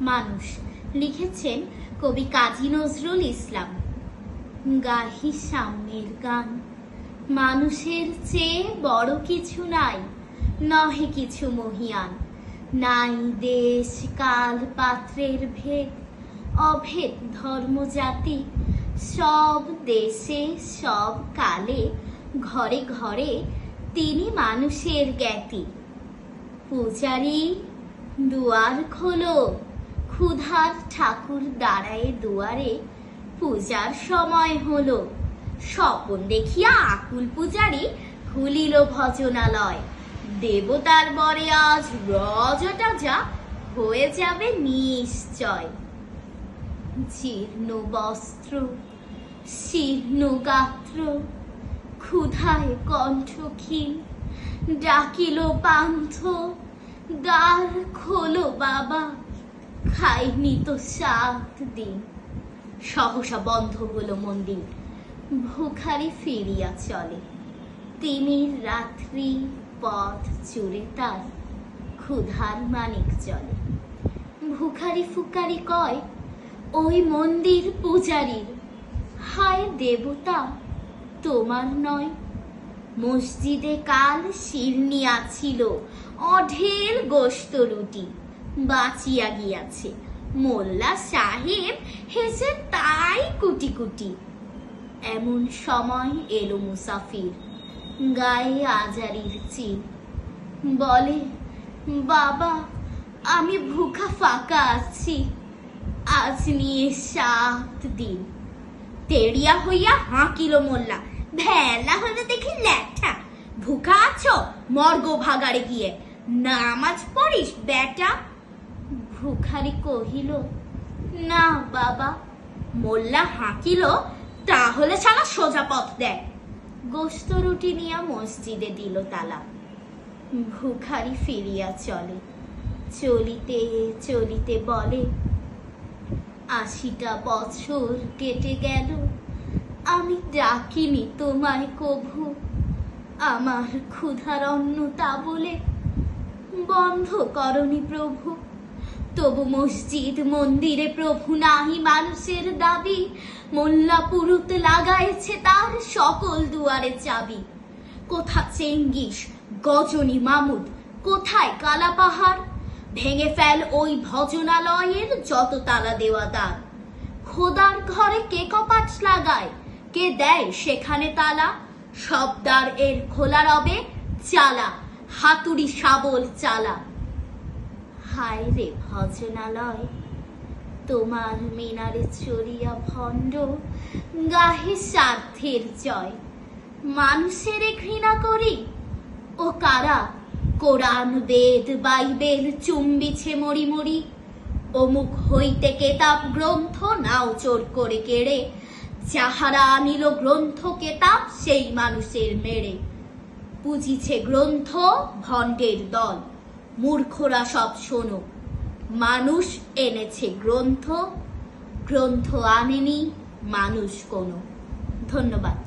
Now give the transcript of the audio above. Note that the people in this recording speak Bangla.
মানুষ লিখেছেন কবি কাজী নজরুল ইসলাম। গাহি সাম্যের গান, মানুষের চেয়ে বড় কিছু নাই, নহে কিছু মহিয়ান। নাই দেশ কাল পাত্রের ভেদ, অভেদ ধর্ম জাতি। সব দেশে সব কালে ঘরে ঘরে তিনি মানুষের জ্ঞাতি। পূজারি দুয়ার খোলো, ক্ষুধার ঠাকুর দাঁড়ায় দুয়ারে, পূজার সময় হলো। স্বপন দেখিয়া আকুল পূজারি খুলিল ভজনালয়। দেবতার বরে আজ রজটা যা হয়ে যাবে নিশ্চয়। জীর্ণ বস্ত্র শীর্ণ গাত্র, ক্ষুধায় কণ্ঠ ক্ষীণ, ডাকিল পান্থ দ্বার খোলো বাবা, খাইনি তো 7 দিন। সহসা বন্ধ হলো মন্দির, ভিখারি ফিরিয়া চলে। তিমির রাত্রি পথ জুড়ে তার ক্ষুধার মানিক চলে। ভিখারি ফুকারি কয় ওই মন্দির পূজারীর, হায় দেবতা তোমার নয়। মসজিদে কাল শিরনি আছিল, অঢেল গোশত রুটি বাঁচিয়া গিয়াছে। মোল্লা সাহেব হেসে তাই কুটি কুটি। এমন সময় এলো মুসাফির, গায়ে আজারির চিন। বলে বাবা আমি ভুখা ফাঁকা আছি, আজ নিয়ে 7 দিন। তেড়িয়া হইয়া হাঁকিল মোল্লা, ভেলা হলে দেখি ল্যাঠা। ভুখা আছো, মর্গ ভাগাড়ে গিয়ে নামাজ পড়িস বেটা। ভিখারি কহিল না বাবা। মোল্লা হাঁকিল, তাহলে শালা সোজা পথ দেয়। গোশত রুটি নিয়া মসজিদে দিল তালা। ভিখারি ফিরিয়া চলে, চলিতে চলিতে বলে 80টা বছর কেটে গেল, আমি ডাকিনি তোমায় কভু। আমার ক্ষুধার অন্ন তা বলে বন্ধ করনি প্রভু। তবু মসজিদ মন্দিরে প্রভু নাহি মানুষের দাবি। মোল্লা পুরুত লাগাইছে তার সকল দুয়ারে চাবি। কোথা চেঙ্গিস গজনী মামুদ, কোথায় কালা পাহাড়? ভেঙে ফেল ওই ভজনালয়ের যত তালা দেওয়া দ্বার। খোদার ঘরে কে কপাট লাগায়, কে দেয় সেখানে তালা? সব দ্বার এর খোলা রবে, চালা হাতুড়ি শাবল চালা। হায় রে ভজনালয়, তোমার মিনারে চড়িয়া ভণ্ড গাহে স্বার্থের জয়। মানুষের ঘৃণা করি ও কারা? কোরআন বেদ বাইবেল চুম্বিছে মরি মরি। অমুক হইতে কেতাব গ্রন্থ নাও চোর করে কেড়ে। যাহারা আনিল গ্রন্থ কেতাব সেই মানুষের মেরে। পুজিছে গ্রন্থ ভণ্ডের দল, মূর্খরা সব শোনো। মানুষ এনেছে গ্রন্থ, গ্রন্থ আনেনি মানুষ কোনো। ধন্যবাদ।